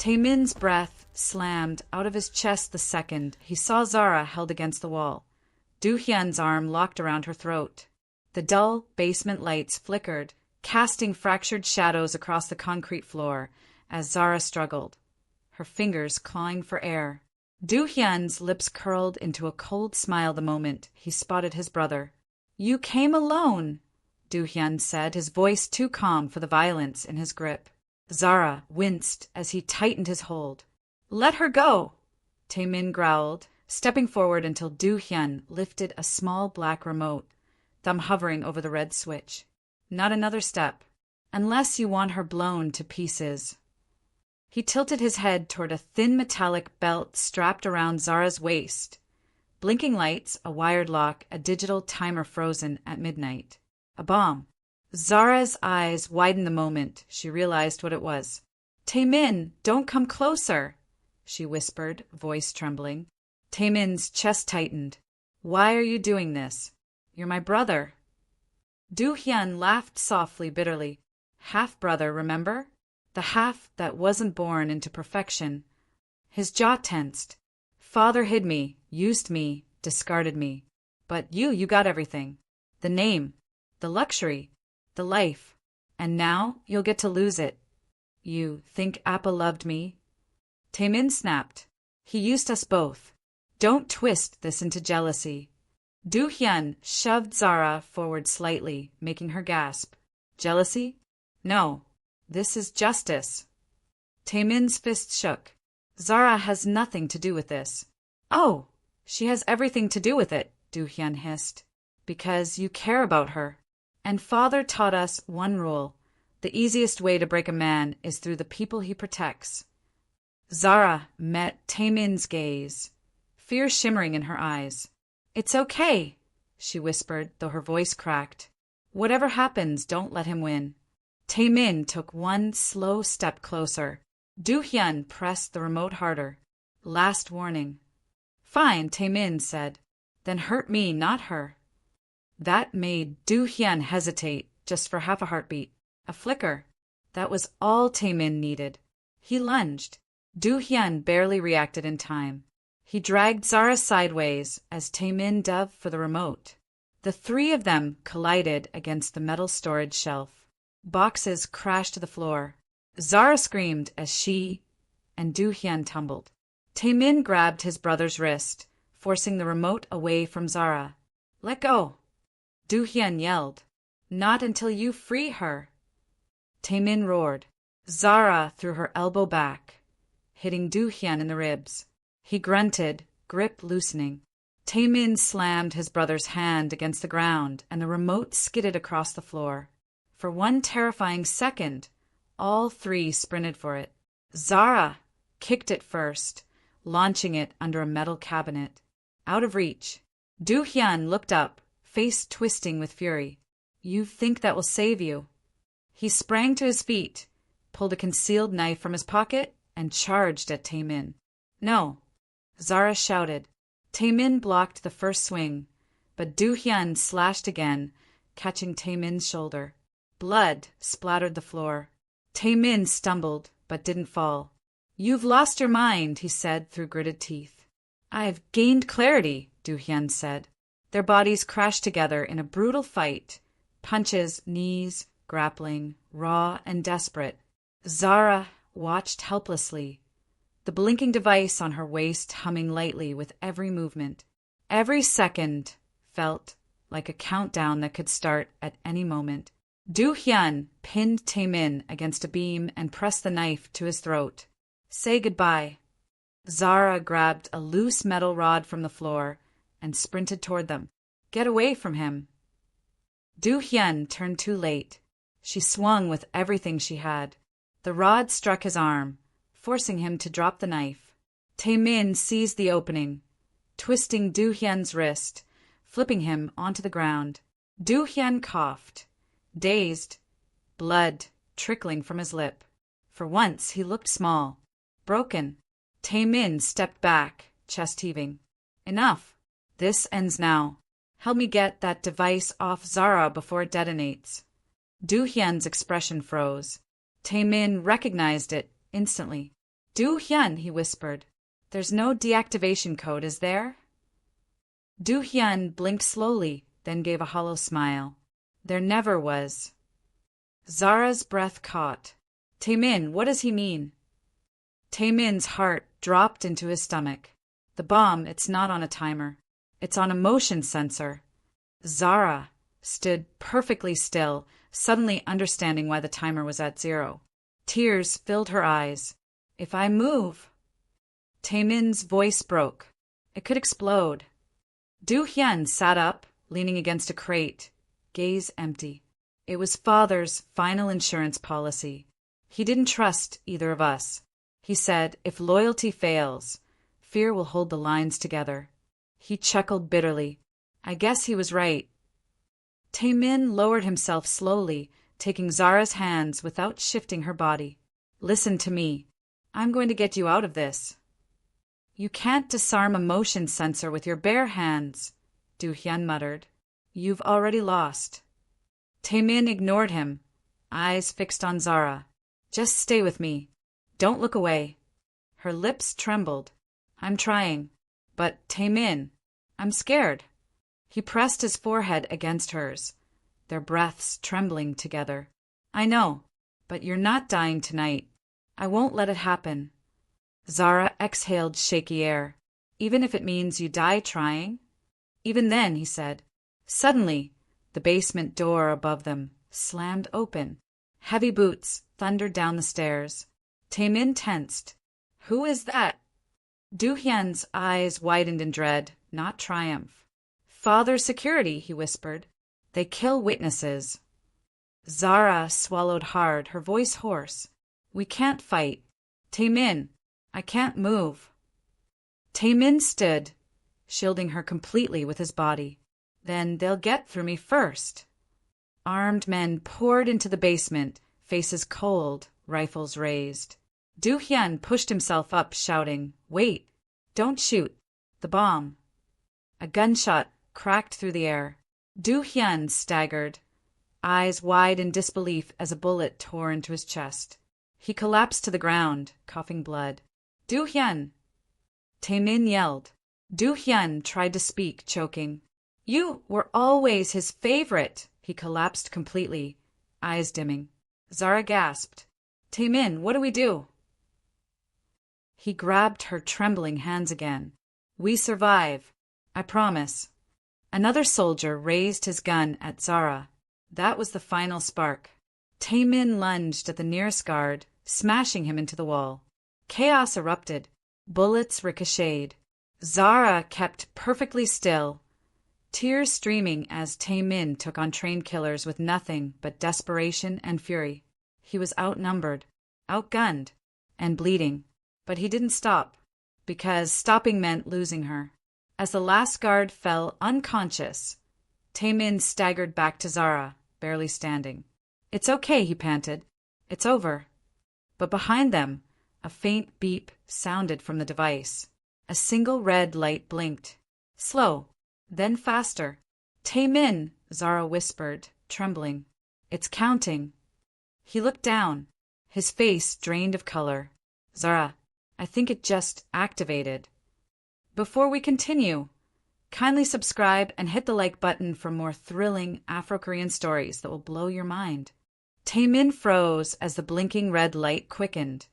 Taemin's breath slammed out of his chest the second he saw Zara held against the wall. Do-hyun's arm locked around her throat. The dull basement lights flickered, casting fractured shadows across the concrete floor as Zara struggled, her fingers clawing for air. Do-hyun's lips curled into a cold smile the moment he spotted his brother. "You came alone," Do-hyun said, his voice too calm for the violence in his grip. Zara winced as he tightened his hold. "Let her go," Taemin growled, stepping forward until Do-hyun lifted a small black remote, thumb hovering over the red switch. "Not another step, unless you want her blown to pieces." He tilted his head toward a thin metallic belt strapped around Zara's waist. Blinking lights, a wired lock, a digital timer frozen at midnight. A bomb. Zara's eyes widened the moment she realized what it was. "Taemin, don't come closer," she whispered, voice trembling. Taemin's chest tightened. "Why are you doing this? You're my brother." Do-hyun laughed softly, bitterly. "Half-brother, remember? The half that wasn't born into perfection." His jaw tensed. "Father hid me, used me, discarded me. But you got everything. The name, the luxury, the life. And now you'll get to lose it. You think Appa loved me?" Taemin snapped. "He used us both. Don't twist this into jealousy." Do-hyun shoved Zara forward slightly, making her gasp. "Jealousy? No. This is justice." Taemin's fist shook. "Zara has nothing to do with this." "Oh, she has everything to do with it," Do-hyun hissed. "Because you care about her. And father taught us one rule. The easiest way to break a man is through the people he protects." Zara met Taemin's gaze, fear shimmering in her eyes. "It's okay," she whispered, though her voice cracked. "Whatever happens, don't let him win." Taemin took one slow step closer. Do-hyun pressed the remote harder. "Last warning." "Fine," Taemin said. "Then hurt me, not her." That made Do-hyun hesitate just for half a heartbeat. A flicker. That was all Taemin needed. He lunged. Do-hyun barely reacted in time. He dragged Zara sideways as Taemin dove for the remote. The three of them collided against the metal storage shelf. Boxes crashed to the floor. Zara screamed as she and Do-hyun tumbled. Taemin grabbed his brother's wrist, forcing the remote away from Zara. "Let go!" Do-hyun yelled. "Not until you free her!" Taemin roared. Zara threw her elbow back, hitting Do-hyun in the ribs. He grunted, grip loosening. Taemin slammed his brother's hand against the ground, and the remote skidded across the floor. For one terrifying second, all three sprinted for it. Zara kicked it first, launching it under a metal cabinet. Out of reach. Do-hyun looked up, face twisting with fury. "You think that will save you?" He sprang to his feet, pulled a concealed knife from his pocket, and charged at Taemin. "No," Zara shouted. Taemin blocked the first swing, but Do-hyun slashed again, catching Taemin's shoulder. Blood splattered the floor. Taemin stumbled, but didn't fall. "You've lost your mind," he said through gritted teeth. "I've gained clarity," Do-hyun said. Their bodies crashed together in a brutal fight. Punches, knees, grappling, raw and desperate. Zara watched helplessly, the blinking device on her waist humming lightly with every movement. Every second felt like a countdown that could start at any moment. Do-hyun pinned Taemin against a beam and pressed the knife to his throat. "Say goodbye." Zara grabbed a loose metal rod from the floor and sprinted toward them. "Get away from him." Do-hyun turned too late. She swung with everything she had. The rod struck his arm, forcing him to drop the knife. Taemin seized the opening, twisting Do-hyun's wrist, flipping him onto the ground. Do-hyun coughed, dazed, blood trickling from his lip. For once he looked small, broken. Taemin stepped back, chest heaving. "Enough. This ends now. Help me get that device off Zara before it detonates." Do-hyun's expression froze. Taemin recognized it instantly. Do-hyun, he whispered. There's no deactivation code, is there? Do-hyun blinked slowly, then gave a hollow smile. There never was. Zara's breath caught. Taemin, what does he mean? Taemin's heart dropped into his stomach. The bomb, it's not on a timer. It's on a motion sensor. Zara stood perfectly still, suddenly understanding why the timer was at 0. Tears filled her eyes. If I move... Taemin's voice broke. It could explode. Do-hyun sat up, leaning against a crate, gaze empty. It was father's final insurance policy. He didn't trust either of us. He said, if loyalty fails, fear will hold the lines together. He chuckled bitterly. I guess he was right. Taemin lowered himself slowly, taking Zara's hands without shifting her body. Listen to me. I'm going to get you out of this. You can't disarm a motion sensor with your bare hands, Do-hyun muttered. You've already lost. Taemin ignored him, eyes fixed on Zara. Just stay with me. Don't look away. Her lips trembled. I'm trying. But, Taemin, I'm scared. He pressed his forehead against hers, their breaths trembling together. I know, but you're not dying tonight. I won't let it happen. Zara exhaled shaky air. Even if it means you die trying? Even then, he said. Suddenly, the basement door above them slammed open. Heavy boots thundered down the stairs. Taemin tensed. Who is that? Do-hyun's eyes widened in dread, not triumph. Father's security, he whispered. They kill witnesses. Zara swallowed hard, her voice hoarse. We can't fight. Taemin, I can't move. Taemin stood, shielding her completely with his body. Then they'll get through me first. Armed men poured into the basement, faces cold, rifles raised. Do-hyun pushed himself up, shouting, Wait! Don't shoot! The bomb! A gunshot cracked through the air. Do-hyun staggered, eyes wide in disbelief as a bullet tore into his chest. He collapsed to the ground, coughing blood. Do-hyun! Taemin yelled. Do-hyun tried to speak, choking. You were always his favorite! He collapsed completely, eyes dimming. Zara gasped. Taemin, what do we do? He grabbed her trembling hands again. We survive. I promise. Another soldier raised his gun at Zara. That was the final spark. Taemin lunged at the nearest guard, smashing him into the wall. Chaos erupted. Bullets ricocheted. Zara kept perfectly still, tears streaming as Taemin took on trained killers with nothing but desperation and fury. He was outnumbered, outgunned, and bleeding. But he didn't stop, because stopping meant losing her. As the last guard fell unconscious, Taemin staggered back to Zara, barely standing. It's okay, he panted. It's over. But behind them, a faint beep sounded from the device. A single red light blinked. Slow, then faster. Taemin, Zara whispered, trembling. It's counting. He looked down, his face drained of color. Zara, I think it just activated. Before we continue, kindly subscribe and hit the like button for more thrilling Afro-Korean stories that will blow your mind. Taemin froze as the blinking red light quickened,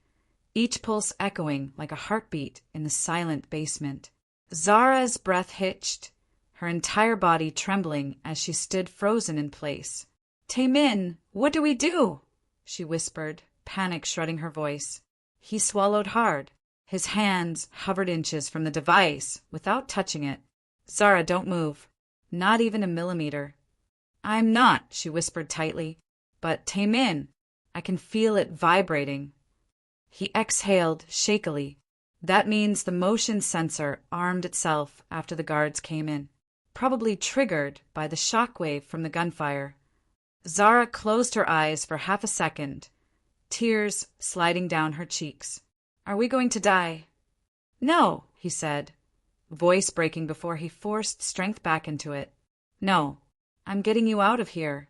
each pulse echoing like a heartbeat in the silent basement. Zara's breath hitched, her entire body trembling as she stood frozen in place. Taemin, what do we do? She whispered, panic shredding her voice. He swallowed hard. His hands hovered inches from the device without touching it. Zara, don't move. Not even a millimeter. I'm not, she whispered tightly. But Taemin, I can feel it vibrating. He exhaled shakily. That means the motion sensor armed itself after the guards came in, probably triggered by the shockwave from the gunfire. Zara closed her eyes for half a second, tears sliding down her cheeks. Are we going to die? No, he said, voice breaking before he forced strength back into it. No, I'm getting you out of here.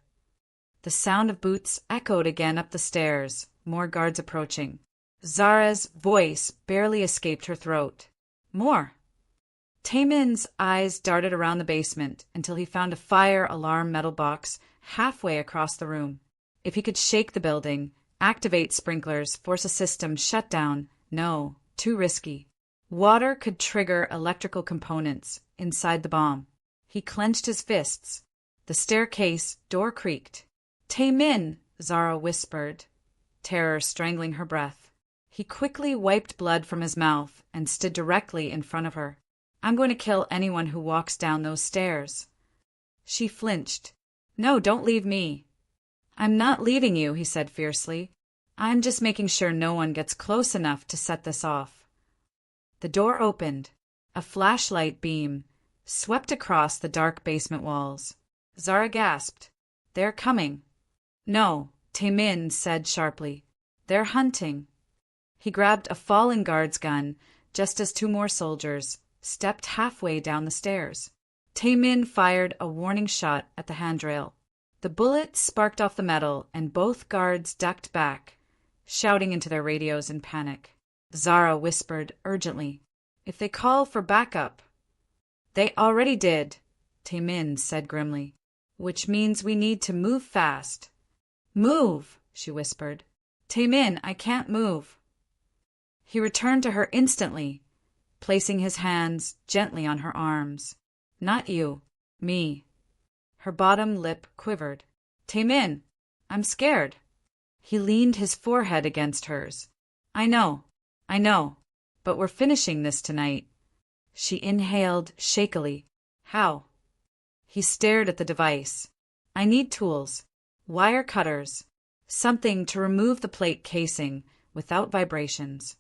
The sound of boots echoed again up the stairs, more guards approaching. Zara's voice barely escaped her throat. More. Taemin's eyes darted around the basement until he found a fire alarm metal box halfway across the room. If he could shake the building, activate sprinklers, force a system shutdown, no, too risky. Water could trigger electrical components inside the bomb. He clenched his fists. The staircase door creaked. Taemin, Zara whispered, terror strangling her breath. He quickly wiped blood from his mouth and stood directly in front of her. I'm going to kill anyone who walks down those stairs. She flinched. No, don't leave me. I'm not leaving you, he said fiercely. I'm just making sure no one gets close enough to set this off. The door opened. A flashlight beam swept across the dark basement walls. Zara gasped. They're coming. No, Taemin said sharply. They're hunting. He grabbed a fallen guard's gun just as two more soldiers stepped halfway down the stairs. Taemin fired a warning shot at the handrail. The bullet sparked off the metal and both guards ducked back, shouting into their radios in panic. Zara whispered urgently, If they call for backup. They already did, Taemin said grimly, which means we need to move fast. Move, she whispered. Taemin, I can't move. He returned to her instantly, placing his hands gently on her arms. Not you, me. Her bottom lip quivered. Taemin, I'm scared. He leaned his forehead against hers. I know, but we're finishing this tonight. She inhaled shakily. How? He stared at the device. I need tools, wire cutters, something to remove the plate casing without vibrations.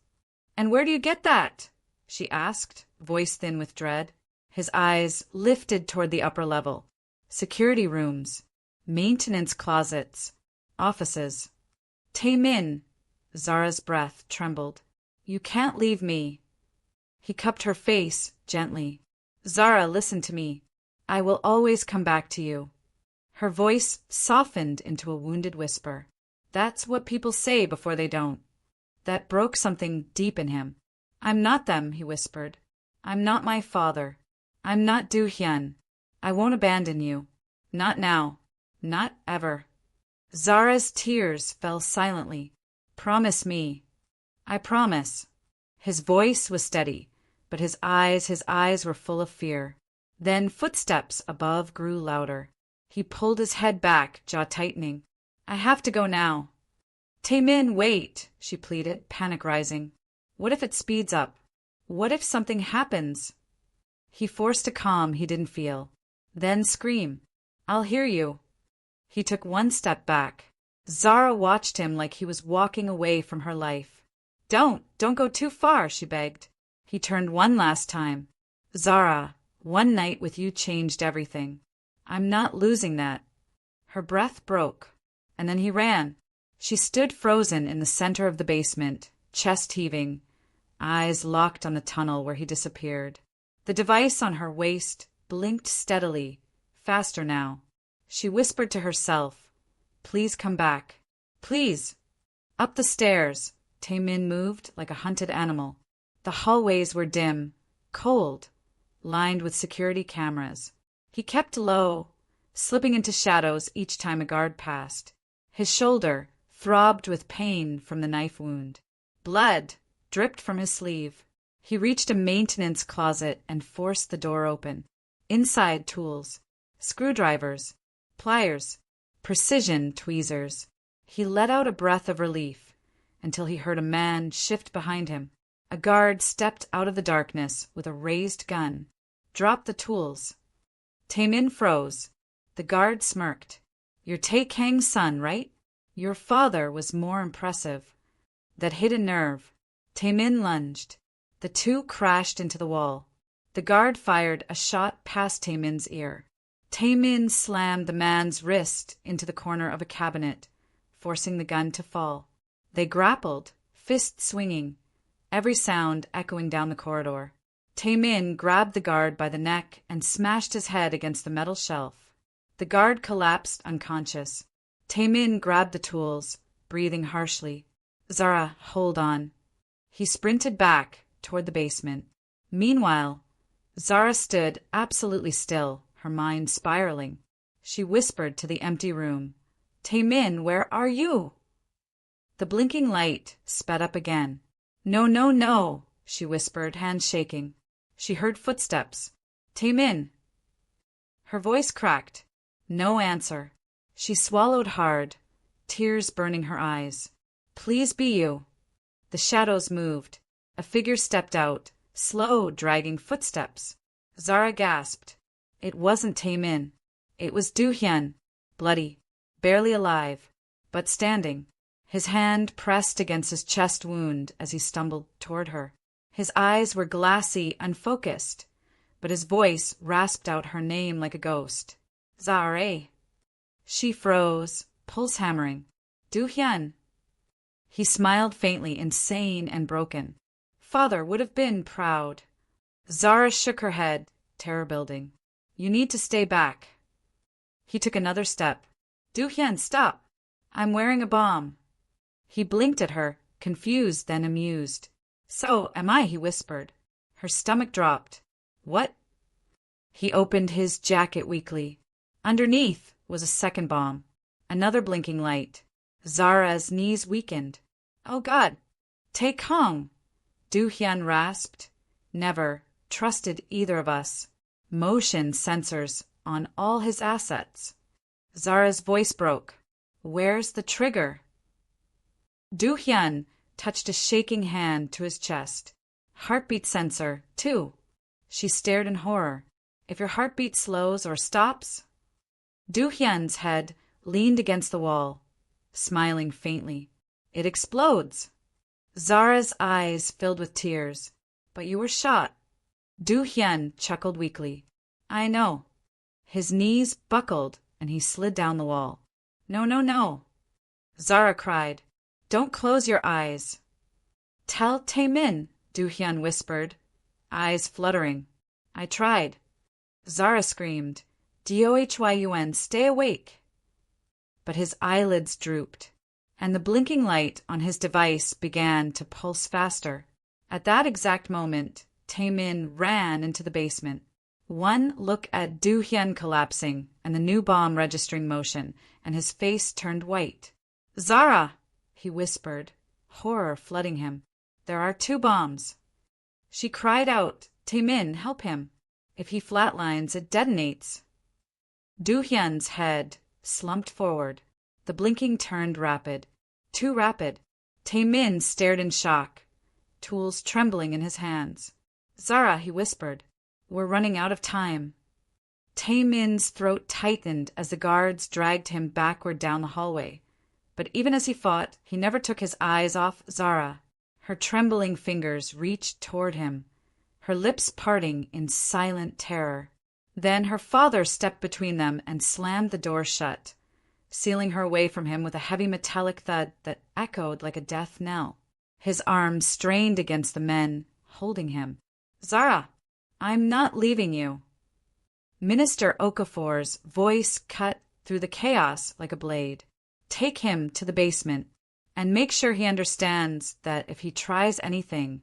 And where do you get that? She asked, voice thin with dread. His eyes lifted toward the upper level. Security rooms, maintenance closets, offices. Taemin, Zara's breath trembled. You can't leave me. He cupped her face gently. Zara, listen to me. I will always come back to you. Her voice softened into a wounded whisper. That's what people say before they don't. That broke something deep in him. I'm not them, he whispered. I'm not my father. I'm not Do-hyun. I won't abandon you. Not now. Not ever. Zara's tears fell silently. Promise me. I promise. His voice was steady, but his eyes were full of fear. Then footsteps above grew louder. He pulled his head back, jaw tightening. I have to go now. Taemin, wait, she pleaded, panic rising. What if it speeds up? What if something happens? He forced a calm he didn't feel. Then scream. I'll hear you. He took one step back. Zara watched him like he was walking away from her life. Don't go too far, she begged. He turned one last time. Zara, one night with you changed everything. I'm not losing that. Her breath broke, and then he ran. She stood frozen in the center of the basement, chest heaving, eyes locked on the tunnel where he disappeared. The device on her waist blinked steadily, faster now. She whispered to herself, Please come back. Please. Up the stairs, Taemin moved like a hunted animal. The hallways were dim, cold, lined with security cameras. He kept low, slipping into shadows each time a guard passed. His shoulder throbbed with pain from the knife wound. Blood dripped from his sleeve. He reached a maintenance closet and forced the door open. Inside, tools, screwdrivers, pliers, precision tweezers. He let out a breath of relief until he heard a man shift behind him. A guard stepped out of the darkness with a raised gun. Drop the tools. Taemin froze. The guard smirked. You're Kang's son, right? Your father was more impressive. That hit a nerve. Taemin lunged. The two crashed into the wall. The guard fired a shot past Taemin's ear. Taemin slammed the man's wrist into the corner of a cabinet, forcing the gun to fall. They grappled, fists swinging, every sound echoing down the corridor. Taemin grabbed the guard by the neck and smashed his head against the metal shelf. The guard collapsed unconscious. Taemin grabbed the tools, breathing harshly. Zara, hold on. He sprinted back toward the basement. Meanwhile, Zara stood absolutely still, her mind spiraling. She whispered to the empty room, "Taemin, where are you?" The blinking light sped up again. "No, no, no," she whispered, hands shaking. She heard footsteps. "Taemin." Her voice cracked. No answer. She swallowed hard, tears burning her eyes. "Please be you." The shadows moved. A figure stepped out, slow, dragging footsteps. Zara gasped. It wasn't Taemin. It was Do-hyun, bloody, barely alive, but standing, his hand pressed against his chest wound as he stumbled toward her. His eyes were glassy, unfocused, but his voice rasped out her name like a ghost. "Zara." She froze, pulse hammering. "Do-hyun." He smiled faintly, insane and broken. Father would have been proud. Zara shook her head, terror building. "You need to stay back." He took another step. "Do-hyun, stop. I'm wearing a bomb." He blinked at her, confused then amused. "So am I," he whispered. Her stomach dropped. "What?" He opened his jacket weakly. Underneath was a second bomb. Another blinking light. Zara's knees weakened. "Oh God! Take Kang!" Do-hyun rasped. "Never trusted either of us. Motion sensors on all his assets." Zara's voice broke. "Where's the trigger?" Do-hyun touched a shaking hand to his chest. "Heartbeat sensor, too." She stared in horror. "If your heartbeat slows or stops?" Do-hyun's head leaned against the wall, smiling faintly. "It explodes." Zara's eyes filled with tears. "But you were shot." Do-hyun chuckled weakly. "I know." His knees buckled and he slid down the wall. "No, no, no." Zara cried. "Don't close your eyes." "Tell Taemin," Do-hyun whispered, eyes fluttering. "I tried." Zara screamed. "Dohyun, stay awake." But his eyelids drooped, and the blinking light on his device began to pulse faster. At that exact moment, Taemin ran into the basement. One look at Do-hyun collapsing and the new bomb registering motion, and his face turned white. "Zara!" he whispered, horror flooding him. "There are 2 bombs." She cried out, "Taemin, help him. If he flatlines, it detonates." Do-hyun's head slumped forward. The blinking turned rapid. Too rapid. Taemin stared in shock, tools trembling in his hands. "Zara," he whispered, "we're running out of time." Taemin's throat tightened as the guards dragged him backward down the hallway. But even as he fought, he never took his eyes off Zara. Her trembling fingers reached toward him, her lips parting in silent terror. Then her father stepped between them and slammed the door shut, sealing her away from him with a heavy metallic thud that echoed like a death knell. His arms strained against the men holding him. "Zara, I'm not leaving you." Minister Okafor's voice cut through the chaos like a blade. "Take him to the basement, and make sure he understands that if he tries anything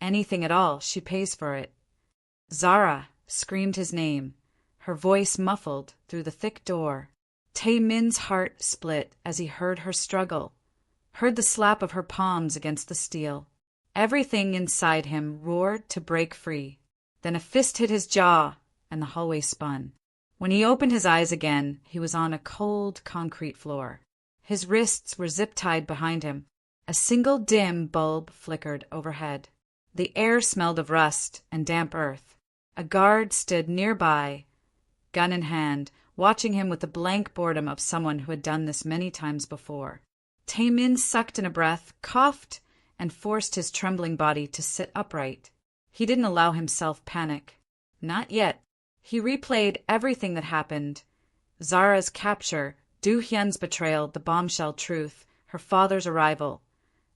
at all, she pays for it." "Zara!" screamed his name, her voice muffled through the thick door. Taemin's heart split as he heard her struggle, heard the slap of her palms against the steel. Everything inside him roared to break free. Then a fist hit his jaw, and the hallway spun. When he opened his eyes again, he was on a cold concrete floor. His wrists were zip-tied behind him. A single dim bulb flickered overhead. The air smelled of rust and damp earth. A guard stood nearby, gun in hand, watching him with the blank boredom of someone who had done this many times before. Taemin sucked in a breath, coughed, and forced his trembling body to sit upright. He didn't allow himself panic. Not yet. He replayed everything that happened. Zara's capture, Do-hyun's betrayal, the bombshell truth, her father's arrival,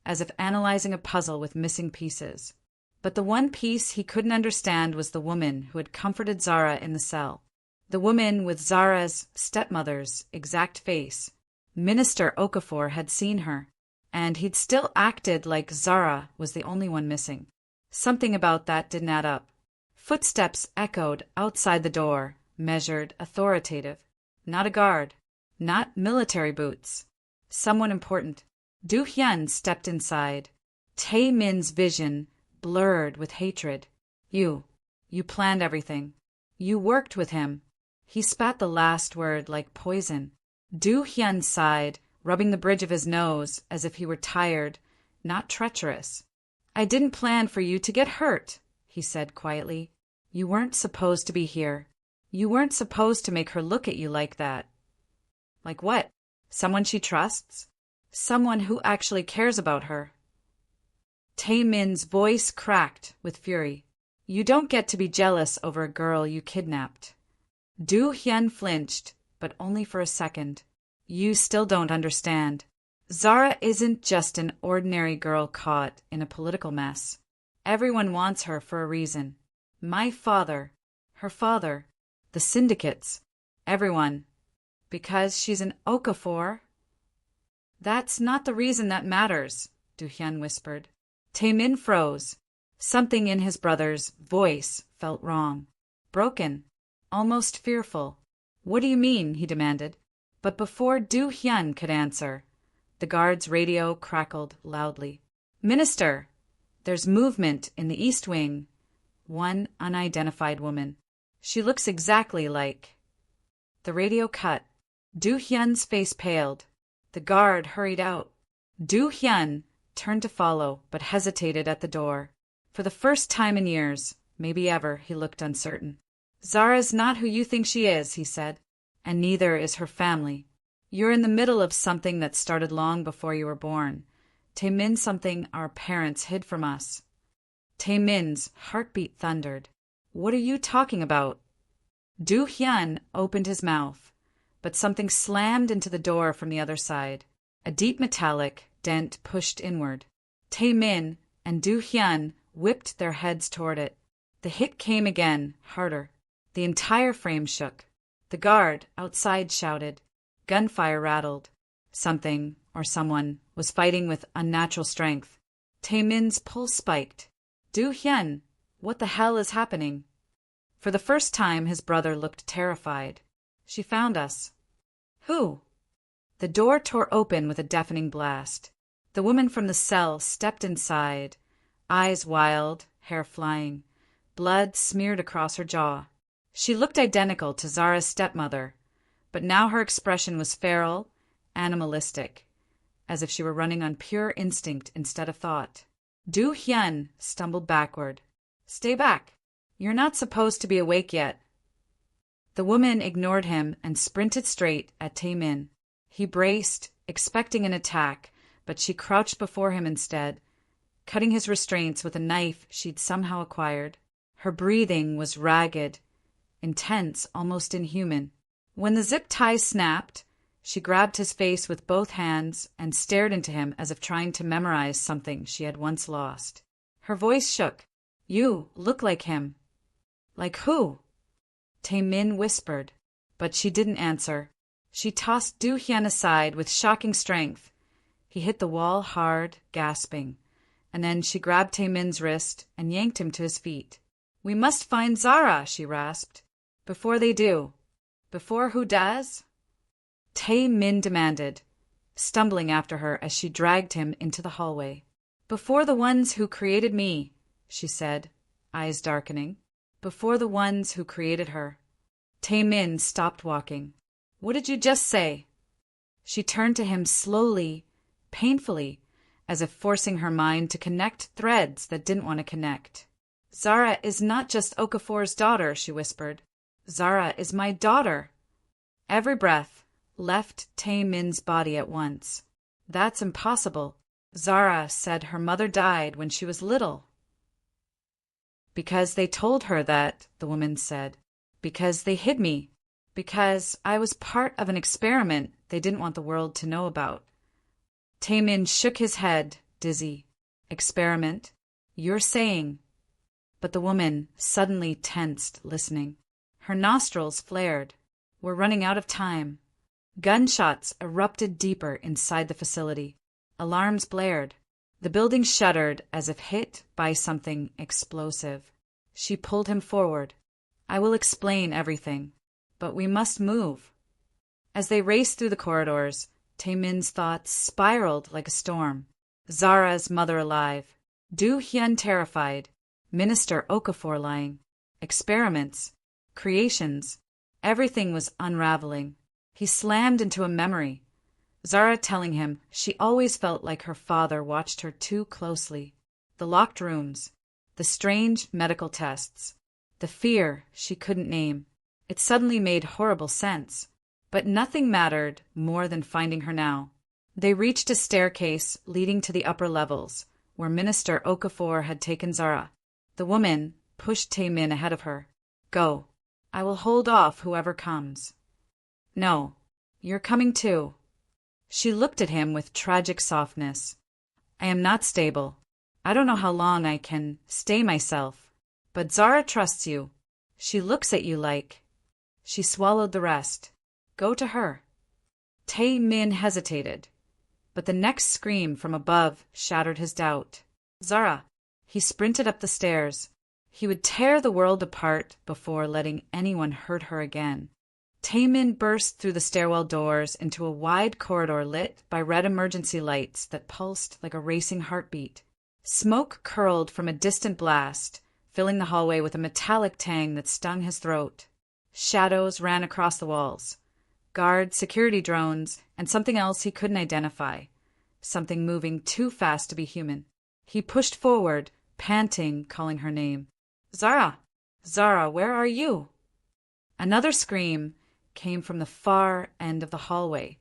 as if analyzing a puzzle with missing pieces. But the one piece he couldn't understand was the woman who had comforted Zara in the cell. The woman with Zara's stepmother's exact face. Minister Okafor had seen her. And he'd still acted like Zara was the only one missing. Something about that didn't add up. Footsteps echoed outside the door, measured, authoritative. Not a guard. Not military boots. Someone important. Du Hyun stepped inside. Tae Min's vision blurred with hatred. You planned everything. You worked with him. He spat the last word like poison. Du Hyun sighed, rubbing the bridge of his nose as if he were tired, not treacherous. I didn't plan for you to get hurt, he said quietly. You weren't supposed to be here. You weren't supposed to make her look at you like that. Like what? Someone she trusts? Someone who actually cares about her. Tae Min's voice cracked with fury. You don't get to be jealous over a girl you kidnapped. Du Hyun flinched, but only for a second. You still don't understand. Zara isn't just an ordinary girl caught in a political mess. Everyone wants her for a reason. My father, her father, the syndicates, everyone. Because she's an Okafor? That's not the reason that matters, Du Hyun whispered. Tae Min froze. Something in his brother's voice felt wrong. Broken. Almost fearful. What do you mean? He demanded. But before Du Hyun could answer, the guard's radio crackled loudly. Minister! There's movement in the East Wing. One unidentified woman. She looks exactly like... The radio cut. Du Hyun's face paled. The guard hurried out. Du Hyun turned to follow, but hesitated at the door. For the first time in years, maybe ever, he looked uncertain. Zara's not who you think she is, he said, and neither is her family. You're in the middle of something that started long before you were born. Tae Min, something our parents hid from us. Tae Min's heartbeat thundered. What are you talking about? Du Hyun opened his mouth, but something slammed into the door from the other side. A deep metallic dent pushed inward. Tae Min and Du Hyun whipped their heads toward it. The hit came again, harder. The entire frame shook. The guard outside shouted. Gunfire rattled. Something, or someone, was fighting with unnatural strength. Tae Min's pulse spiked. Du Hyun, what the hell is happening? For the first time, his brother looked terrified. She found us. Who? The door tore open with a deafening blast. The woman from the cell stepped inside, eyes wild, hair flying. Blood smeared across her jaw. She looked identical to Zara's stepmother, but now her expression was feral, animalistic, as if she were running on pure instinct instead of thought. Du Hyun stumbled backward. Stay back. You're not supposed to be awake yet. The woman ignored him and sprinted straight at Tae Min. He braced, expecting an attack, but she crouched before him instead, cutting his restraints with a knife she'd somehow acquired. Her breathing was ragged, intense, almost inhuman. When the zip tie snapped, she grabbed his face with both hands and stared into him as if trying to memorize something she had once lost. Her voice shook. You look like him. Like who? Tae Min whispered, but she didn't answer. She tossed Du Hyun aside with shocking strength. He hit the wall hard, gasping, and then she grabbed Tae Min's wrist and yanked him to his feet. We must find Zara, she rasped. Before they do. Before who does? Tae Min demanded, stumbling after her as she dragged him into the hallway. Before the ones who created me, she said, eyes darkening. Before the ones who created her. Tae Min stopped walking. What did you just say? She turned to him slowly, painfully, as if forcing her mind to connect threads that didn't want to connect. Zara is not just Okafor's daughter, she whispered. Zara is my daughter. Every breath left Tae Min's body at once. That's impossible. Zara said her mother died when she was little. Because they told her that, the woman said. Because they hid me. Because I was part of an experiment they didn't want the world to know about. Tae Min shook his head, dizzy. Experiment? You're saying... But the woman suddenly tensed, listening. Her nostrils flared. We're running out of time. Gunshots erupted deeper inside the facility. Alarms blared. The building shuddered as if hit by something explosive. She pulled him forward. I will explain everything. But we must move. As they raced through the corridors, Taemin's thoughts spiraled like a storm. Zara's mother alive. Do-hyun terrified. Minister Okafor lying. Experiments. Creations. Everything was unraveling. He slammed into a memory. Zara telling him she always felt like her father watched her too closely. The locked rooms. The strange medical tests. The fear she couldn't name. It suddenly made horrible sense. But nothing mattered more than finding her now. They reached a staircase leading to the upper levels, where Minister Okafor had taken Zara. The woman pushed Taemin ahead of her. Go. I will hold off whoever comes. No. You're coming too. She looked at him with tragic softness. I am not stable. I don't know how long I can stay myself. But Zara trusts you. She looks at you like... She swallowed the rest. Go to her. Taemin hesitated. But the next scream from above shattered his doubt. Zara. He sprinted up the stairs. He would tear the world apart before letting anyone hurt her again. Taemin burst through the stairwell doors into a wide corridor lit by red emergency lights that pulsed like a racing heartbeat. Smoke curled from a distant blast, filling the hallway with a metallic tang that stung his throat. Shadows ran across the walls. Guards, security drones, and something else he couldn't identify. Something moving too fast to be human. He pushed forward, panting, calling her name. Zara! Zara, where are you? Another scream came from the far end of the hallway.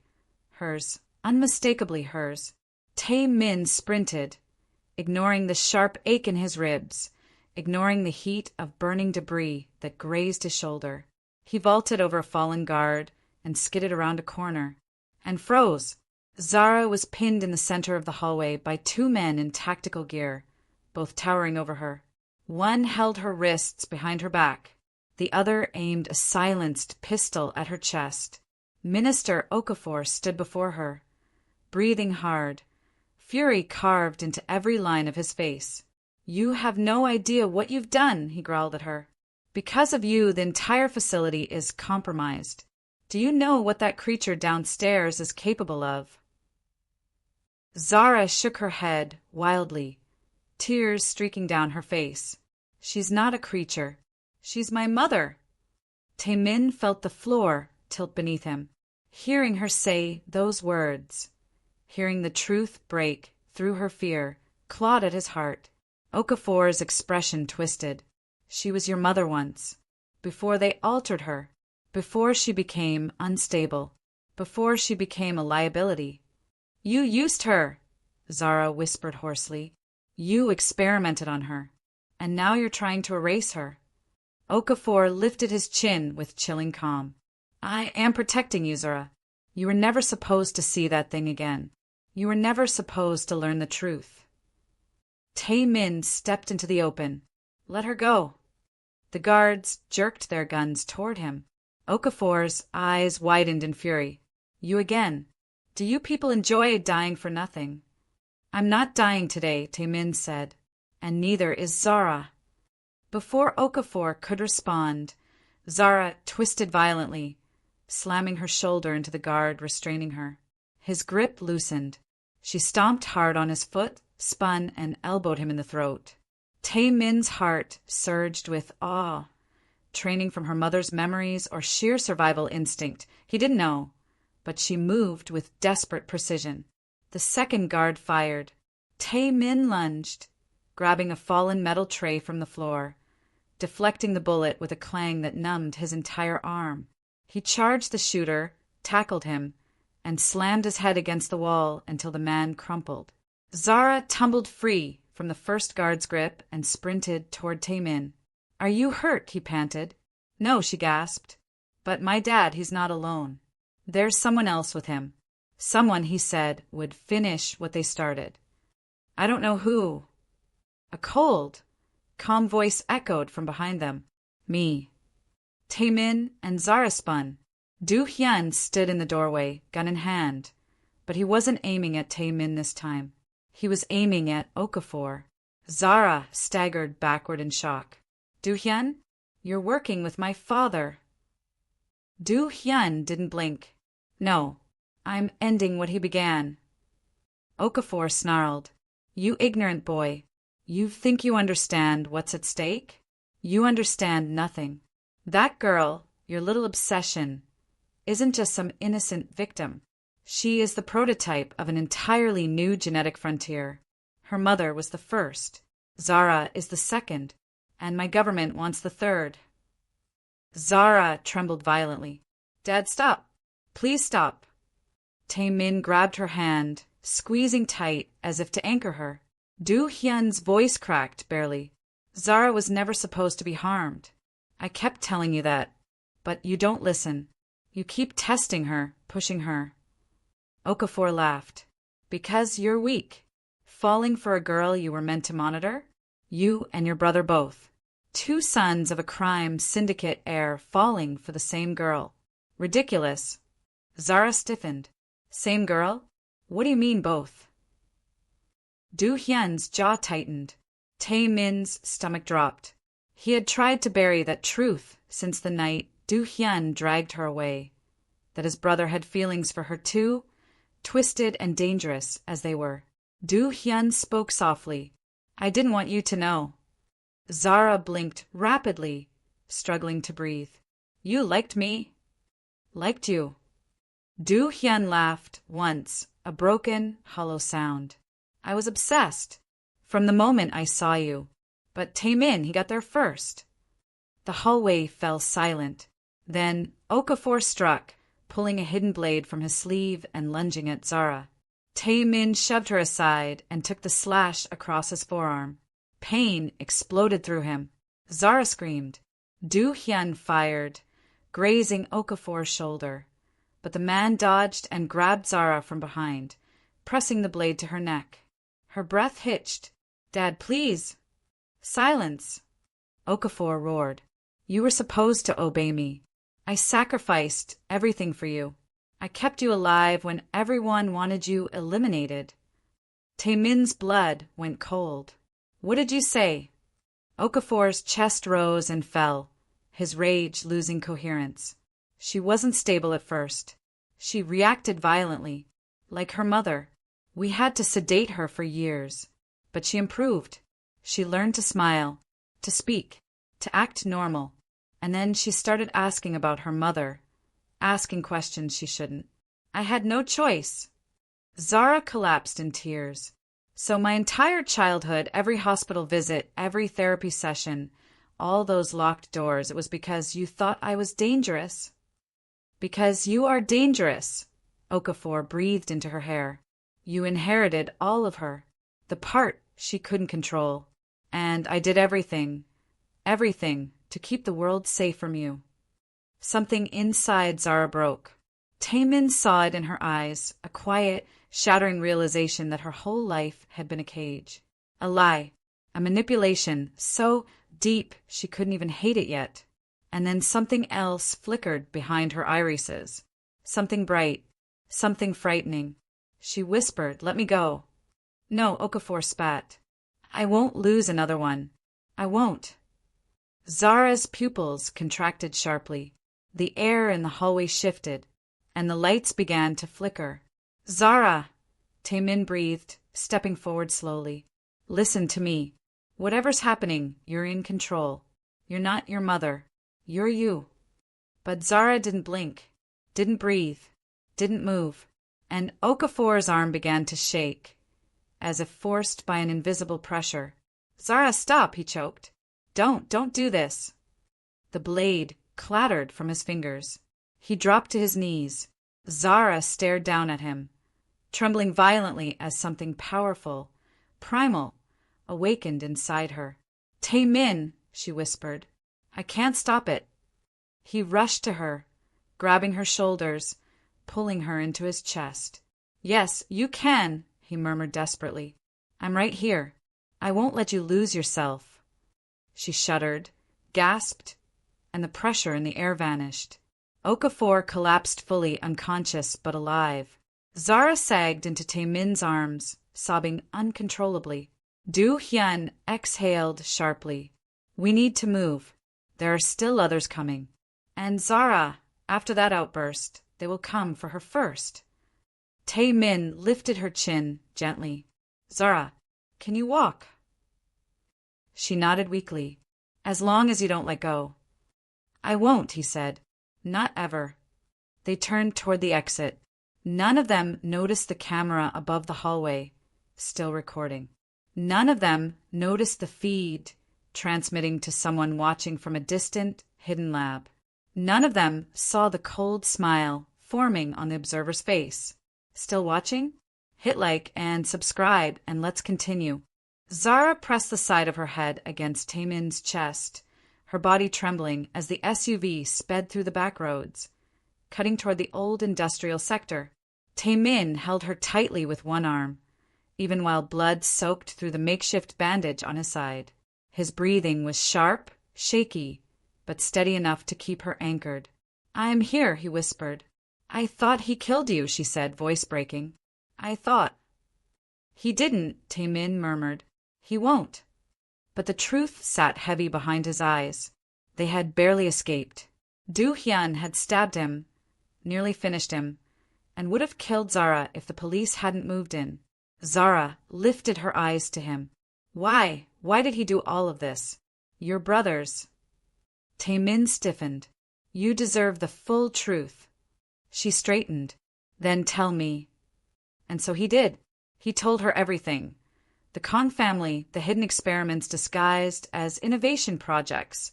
Hers, unmistakably hers. Taemin sprinted, ignoring the sharp ache in his ribs, ignoring the heat of burning debris that grazed his shoulder. He vaulted over a fallen guard and skidded around a corner, and froze. Zara was pinned in the center of the hallway by two men in tactical gear, both towering over her. One held her wrists behind her back. The other aimed a silenced pistol at her chest. Minister Okafor stood before her, breathing hard, fury carved into every line of his face. You have no idea what you've done, he growled at her. Because of you, the entire facility is compromised. Do you know what that creature downstairs is capable of? Zara shook her head wildly, tears streaking down her face. She's not a creature. She's my mother. Taemin felt the floor tilt beneath him, hearing her say those words. Hearing the truth break through her fear, clawed at his heart. Okafor's expression twisted. She was your mother once, before they altered her, before she became unstable, before she became a liability. You used her, Zara whispered hoarsely. You experimented on her, and now you're trying to erase her. Okafor lifted his chin with chilling calm. I am protecting you, Zara. You were never supposed to see that thing again. You were never supposed to learn the truth. Taemin stepped into the open. Let her go. The guards jerked their guns toward him. Okafor's eyes widened in fury. You again. Do you people enjoy dying for nothing? I'm not dying today, Taemin said. And neither is Zara. Before Okafor could respond, Zara twisted violently, slamming her shoulder into the guard restraining her. His grip loosened. She stomped hard on his foot, spun, and elbowed him in the throat. Taemin's heart surged with awe. Training from her mother's memories or sheer survival instinct, he didn't know, but she moved with desperate precision. The second guard fired. Taemin lunged, grabbing a fallen metal tray from the floor, deflecting the bullet with a clang that numbed his entire arm. He charged the shooter, tackled him, and slammed his head against the wall until the man crumpled. Zara tumbled free from the first guard's grip and sprinted toward Taemin. Are you hurt? He panted. No, she gasped. But my dad, he's not alone. There's someone else with him. Someone, he said, would finish what they started. I don't know who. A cold, calm voice echoed from behind them. Me. Taemin and Zara spun. Do-hyun stood in the doorway, gun in hand, But he wasn't aiming at Taemin this time. He was aiming at Okafor. Zara staggered backward in shock. Do-hyun, you're working with my father. Do-hyun didn't blink. No, I'm ending what he began. Okafor snarled. You ignorant boy. You think you understand what's at stake? You understand nothing. That girl, your little obsession, isn't just some innocent victim. She is the prototype of an entirely new genetic frontier. Her mother was the first. Zara is the second. And my government wants the third. Zara trembled violently. Dad, stop. Please stop. Taemin grabbed her hand, squeezing tight as if to anchor her. Do-hyun's voice cracked barely. Zara was never supposed to be harmed. I kept telling you that, but you don't listen. You keep testing her, pushing her. Okafor laughed. Because you're weak. Falling for a girl you were meant to monitor? You and your brother both. Two sons of a crime syndicate heir falling for the same girl. Ridiculous. Zara stiffened. Same girl? What do you mean both? Do-hyun's jaw tightened. Taemin's stomach dropped. He had tried to bury that truth since the night Do-hyun dragged her away. That his brother had feelings for her too, twisted and dangerous as they were. Do-hyun spoke softly. I didn't want you to know. Zara blinked rapidly, struggling to breathe. You liked me? Liked you. Do-hyun laughed once, a broken, hollow sound. I was obsessed. From the moment I saw you. But Taemin, he got there first. The hallway fell silent. Then Okafor struck, pulling a hidden blade from his sleeve and lunging at Zara. Taemin shoved her aside and took the slash across his forearm. Pain exploded through him. Zara screamed. Do-hyun fired, grazing Okafor's shoulder. But the man dodged and grabbed Zara from behind, pressing the blade to her neck. Her breath hitched. Dad, please. Silence. Okafor roared. You were supposed to obey me. I sacrificed everything for you. I kept you alive when everyone wanted you eliminated. Taemin's blood went cold. What did you say? Okafor's chest rose and fell, his rage losing coherence. She wasn't stable at first. She reacted violently, like her mother. We had to sedate her for years. But she improved. She learned to smile, to speak, to act normal. And then she started asking about her mother, asking questions she shouldn't. I had no choice. Zara collapsed in tears. So my entire childhood, every hospital visit, every therapy session, all those locked doors, it was because you thought I was dangerous. Because you are dangerous, Okafor breathed into her hair. You inherited all of her, the part she couldn't control. And I did everything, to keep the world safe from you. Something inside Zara broke. Taemin saw it in her eyes, a quiet, shattering realization that her whole life had been a cage. A lie, a manipulation so deep she couldn't even hate it yet. And then something else flickered behind her irises. Something bright, something frightening. She whispered, let me go. No, Okafor spat. I won't lose another one. I won't. Zara's pupils contracted sharply. The air in the hallway shifted, and the lights began to flicker. Zara! Taemin breathed, stepping forward slowly. Listen to me. Whatever's happening, you're in control. You're not your mother. You're you. But Zara didn't blink, didn't breathe, didn't move, and Okafor's arm began to shake, as if forced by an invisible pressure. Zara, stop, he choked. Don't do this. The blade clattered from his fingers. He dropped to his knees. Zara stared down at him, trembling violently as something powerful, primal, awakened inside her. Taemin, she whispered. I can't stop it. He rushed to her, grabbing her shoulders, pulling her into his chest. Yes, you can, he murmured desperately. I'm right here. I won't let you lose yourself. She shuddered, gasped, and the pressure in the air vanished. Okafor collapsed fully unconscious but alive. Zara sagged into Taemin's arms, sobbing uncontrollably. Do-hyun exhaled sharply. We need to move. There are still others coming. And Zara, after that outburst, they will come for her first. Taemin lifted her chin gently. Zara, can you walk? She nodded weakly. As long as you don't let go. I won't, he said. Not ever. They turned toward the exit. None of them noticed the camera above the hallway, still recording. None of them noticed the feed, transmitting to someone watching from a distant, hidden lab. None of them saw the cold smile forming on the observer's face. Still watching? Hit like and subscribe, and let's continue. Zara pressed the side of her head against Taemin's chest, her body trembling as the SUV sped through the back roads, cutting toward the old industrial sector. Taemin held her tightly with one arm, even while blood soaked through the makeshift bandage on his side. His breathing was sharp, shaky, but steady enough to keep her anchored. I am here, he whispered. I thought he killed you, she said, voice breaking. I thought. He didn't, Taemin murmured. He won't. But the truth sat heavy behind his eyes. They had barely escaped. Do-hyun had stabbed him, nearly finished him, and would have killed Zara if the police hadn't moved in. Zara lifted her eyes to him. Why? Why did he do all of this? Your brothers. Taemin stiffened. You deserve the full truth. She straightened. Then tell me. And so he did. He told her everything. The Kang family, the hidden experiments disguised as innovation projects,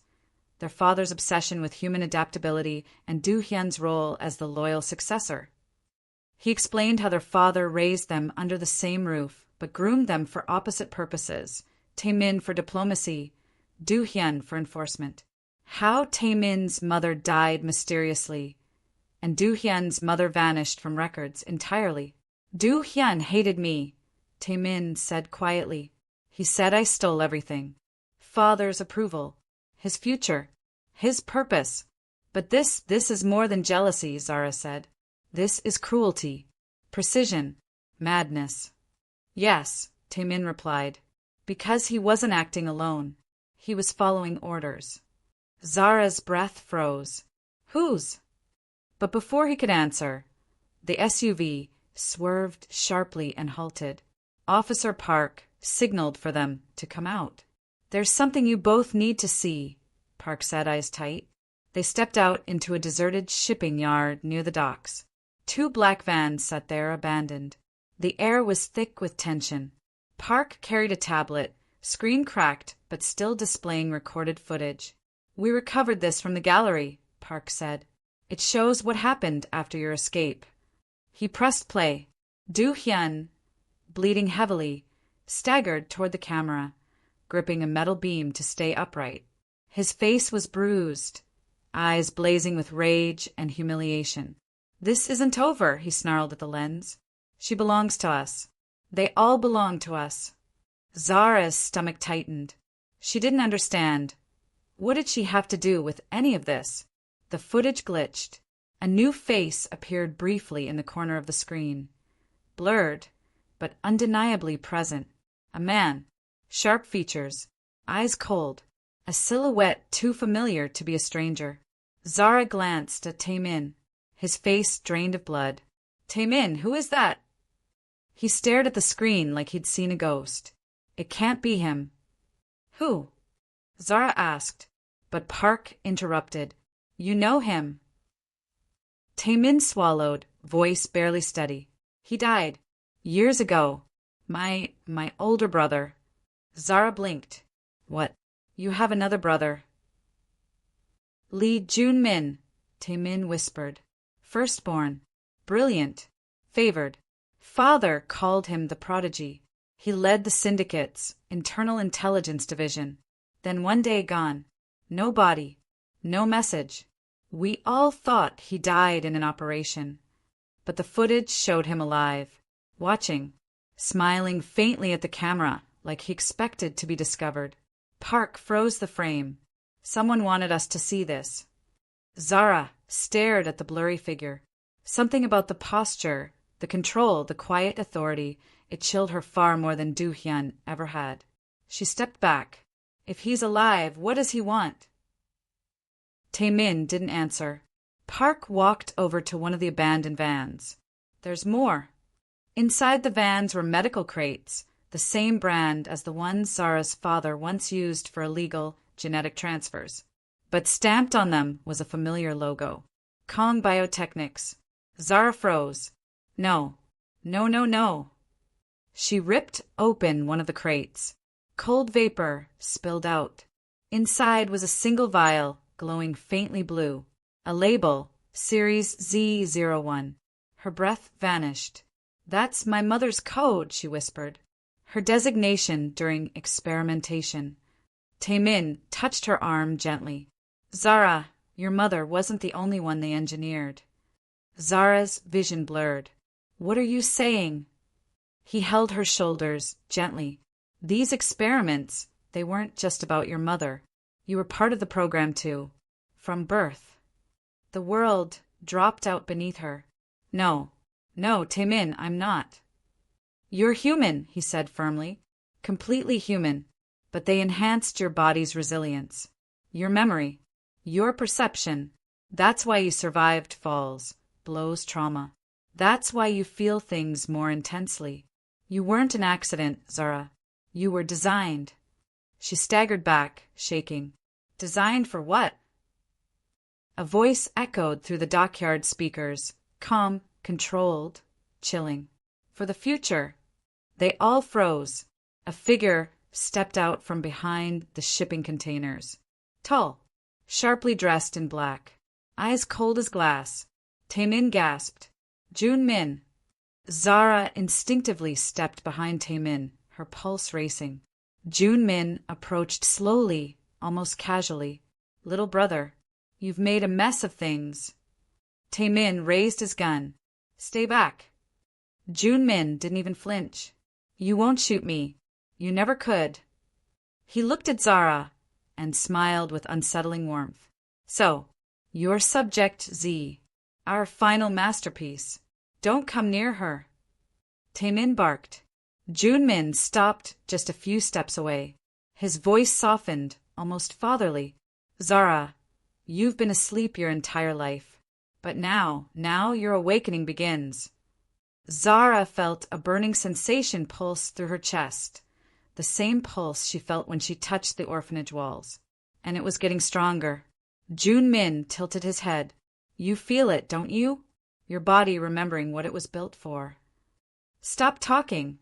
their father's obsession with human adaptability, and Do-hyun's role as the loyal successor. He explained how their father raised them under the same roof, but groomed them for opposite purposes, Taemin for diplomacy, Do-hyun for enforcement. How Taemin's mother died mysteriously, and Do-hyun's mother vanished from records entirely. Do-hyun hated me, Taemin said quietly. He said I stole everything. Father's approval, his future, his purpose. But this is more than jealousy, Zara said. This is cruelty, precision, madness. Yes, Taemin replied, because he wasn't acting alone. He was following orders. Zara's breath froze. Whose? But before he could answer, the SUV swerved sharply and halted. Officer Park signaled for them to come out. There's something you both need to see, Park said, eyes tight. They stepped out into a deserted shipping yard near the docks. 2 black vans sat there abandoned. The air was thick with tension. Park carried a tablet, screen cracked but still displaying recorded footage. We recovered this from the gallery, Park said. It shows what happened after your escape. He pressed play. Do-hyun, bleeding heavily, staggered toward the camera, gripping a metal beam to stay upright. His face was bruised, eyes blazing with rage and humiliation. This isn't over, he snarled at the lens. She belongs to us. They all belong to us. Zara's stomach tightened. She didn't understand. What did she have to do with any of this? The footage glitched. A new face appeared briefly in the corner of the screen. Blurred, but undeniably present. A man. Sharp features. Eyes cold. A silhouette too familiar to be a stranger. Zara glanced at Taemin, his face drained of blood. Taemin, who is that? He stared at the screen like he'd seen a ghost. It can't be him. Who? Zara asked, but Park interrupted. You know him. Taemin swallowed, voice barely steady. He died. Years ago. My older brother. Zara blinked. What? You have another brother. Lee Jun-min, Taemin whispered. Firstborn. Brilliant. Favored. Father called him the prodigy. He led the syndicate's internal intelligence division. Then one day gone. No body. No message. We all thought he died in an operation. But the footage showed him alive, watching, smiling faintly at the camera like he expected to be discovered. Park froze the frame. Someone wanted us to see this. Zara stared at the blurry figure. Something about the posture, The control, the quiet authority, it chilled her far more than Du Hyun ever had. She stepped back. If he's alive, what does he want? Taemin didn't answer. Park walked over to one of the abandoned vans. There's more. Inside the vans were medical crates, the same brand as the ones Zara's father once used for illegal genetic transfers. But stamped on them was a familiar logo. Kang Biotechnics. Zara froze. No. No, no, no. She ripped open one of the crates. Cold vapor spilled out. Inside was a single vial, glowing faintly blue. A label, Series Z01. Her breath vanished. That's my mother's code, she whispered. Her designation during experimentation. Taemin touched her arm gently. Zara, your mother wasn't the only one they engineered. Zara's vision blurred. What are you saying? He held her shoulders gently. These experiments, they weren't just about your mother. You were part of the program too. From birth. The world dropped out beneath her. No, Taemin, I'm not. You're human, he said firmly. Completely human. But they enhanced your body's resilience. Your memory. Your perception. That's why you survived falls, blows, trauma. That's why you feel things more intensely. You weren't an accident, Zara. You were designed. She staggered back, shaking. Designed for what? A voice echoed through the dockyard speakers, calm, controlled, chilling. For the future. They all froze. A figure stepped out from behind the shipping containers. Tall, sharply dressed in black, eyes cold as glass. Taemin gasped. Junmin. Zara instinctively stepped behind Taemin, her pulse racing. Junmin approached slowly, almost casually. Little brother, you've made a mess of things. Taemin raised his gun. Stay back. Junmin didn't even flinch. You won't shoot me. You never could. He looked at Zara and smiled with unsettling warmth. So, you're Subject Z, our final masterpiece. Don't come near her. Taemin barked. Junmin stopped just a few steps away. His voice softened, almost fatherly. Zara, you've been asleep your entire life. But now your awakening begins. Zara felt a burning sensation pulse through her chest, the same pulse she felt when she touched the orphanage walls. And it was getting stronger. Junmin tilted his head. You feel it, don't you? Your body remembering what it was built for. Stop talking,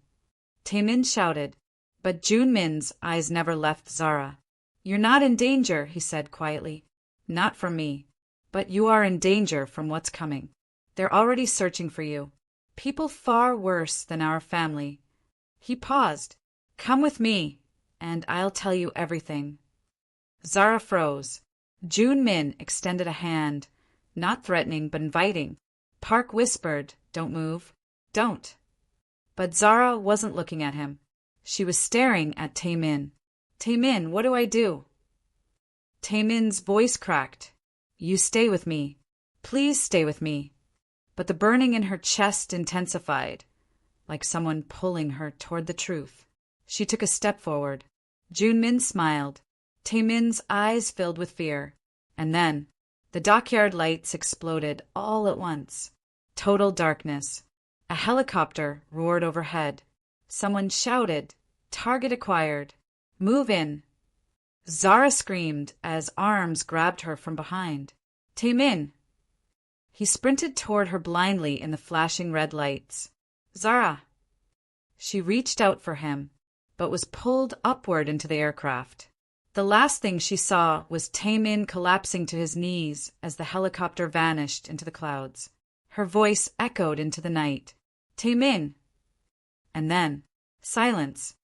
Taemin shouted, but Junmin's eyes never left Zara. You're not in danger, he said quietly. Not from me. But you are in danger from what's coming. They're already searching for you. People far worse than our family. He paused. Come with me, and I'll tell you everything. Zara froze. Junmin extended a hand, not threatening but inviting. Park whispered, Don't move. Don't. But Zara wasn't looking at him. She was staring at Taemin. Taemin, what do I do? Taemin's voice cracked. You stay with me. Please stay with me. But the burning in her chest intensified, like someone pulling her toward the truth. She took a step forward. Junmin smiled. Taemin's eyes filled with fear. And then, the dockyard lights exploded all at once. Total darkness. A helicopter roared overhead. Someone shouted, Target acquired. Move in. Zara screamed as arms grabbed her from behind. Taemin. He sprinted toward her blindly in the flashing red lights. Zara. She reached out for him, but was pulled upward into the aircraft. The last thing she saw was Taemin collapsing to his knees as the helicopter vanished into the clouds. Her voice echoed into the night. Taemin. And then, silence.